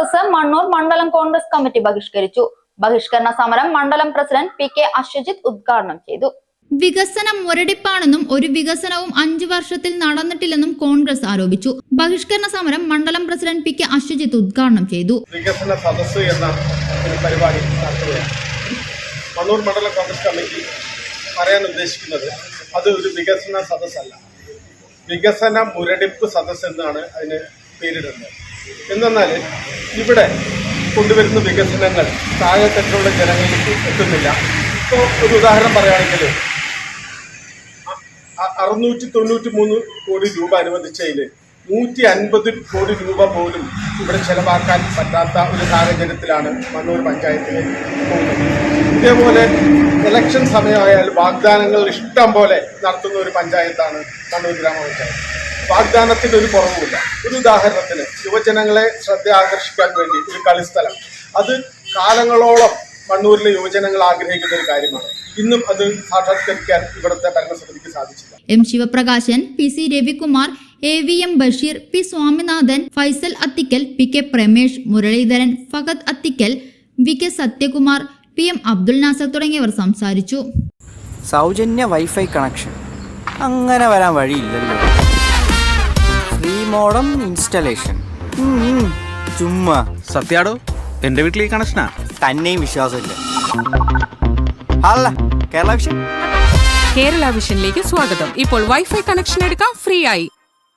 സദസ്സ് മണ്ണൂർ മണ്ഡലം കോൺഗ്രസ് കമ്മിറ്റി ബഹിഷ്കരിച്ചു. ബഹിഷ്കരണ സമരം മണ്ഡലം പ്രസിഡന്റ് പി കെ അശ്വജിത്ത് ഉദ്ഘാടനം ചെയ്തു. വികസനം മുരടിപ്പാണെന്നും ഒരു വികസനവും 5 വർഷത്തിൽ നടന്നിട്ടില്ലെന്നും കോൺഗ്രസ് ആരോപിച്ചു. ബഹിഷ്കരണ സമരം മണ്ഡലം പ്രസിഡന്റ് പി കെ അശ്വജിത്ത് ഉദ്ഘാടനം ചെയ്തു. വികസന സദസ്സ് എന്ന ഒരു പരിപാടി നടത്തുകയാണ്. മണ്ണൂർ മണ്ഡലം കോൺഗ്രസ് കമ്മിറ്റി പറയാൻ ഉദ്ദേശിക്കുന്നത് അത് ഒരു വികസന സദസ്സല്ല, വികസന മുരടിപ്പ് സദസ്സ് എന്നാണ് അതിന് പേരിടുന്നത്. എന്തെന്നാൽ ഇവിടെ കൊണ്ടുവരുന്ന വികസനങ്ങൾ താഴെത്തട്ടിലുള്ള ജനങ്ങളിലേക്ക് എത്തുന്നില്ല. ഇപ്പോൾ ഒരു ഉദാഹരണം പറയുകയാണെങ്കിൽ 693 കോടി രൂപ അനുവദിച്ചതിൽ 150 കോടി രൂപ പോലും ഇവിടെ ചെലവാക്കാൻ പറ്റാത്ത ഒരു സാഹചര്യത്തിലാണ് മണ്ണൂർ പഞ്ചായത്തിൽ പോകുന്നത്. ഇതേപോലെ ഇലക്ഷൻ സമയമായാൽ വാഗ്ദാനങ്ങൾ ഇഷ്ടം പോലെ നടത്തുന്ന ഒരു പഞ്ചായത്താണ് മണ്ണൂർ ഗ്രാമപഞ്ചായത്ത്. വാഗ്ദാനത്തിന് ഒരു കുറവുമില്ല. ഒരു ഉദാഹരണത്തിന് യുവജനങ്ങളെ ശ്രദ്ധ ആകർഷിക്കാൻ വേണ്ടി ഒരു കളിസ്ഥലം, അത് കാലങ്ങളോളം മണ്ണൂരിലെ യുവജനങ്ങൾ ആഗ്രഹിക്കുന്ന ഒരു കാര്യമാണ്. ഇന്നും അത് സാക്ഷാത്കരിക്കാൻ ഇവിടുത്തെ ഭരണസമിതിക്ക് സാധിച്ചില്ല. M Sivaprakashan, P C Ravikumar, AVM Basheer, P Swaminathan, Faisal Athikkal, P K Pramesh, Muraleedharan, Fahad Athikkal, V K Sathyakumar, PM Abdul Nasar തുടങ്ങിയവർ സംസാരിച്ചു. സൗജന്യ വൈഫൈ കണക്ഷൻ അങ്ങനെ വരാൻ വഴിയില്ലല്ലോ. ഫ്രീ മോഡം ഇൻസ്റ്റലേഷൻ ചുമ്മാ. സത്യാടോ, എന്റെ വീട്ടിൽ ഈ കണക്ഷനാ. തന്നെയും വിശ്വാസമില്ല. അല്ല, കേരള വിഷൻ. കേരള വിഷനിലേക്ക് സ്വാഗതം. ഇപ്പോൾ വൈഫൈ കണക്ഷൻ എടുക്കാം ഫ്രീ ആയി.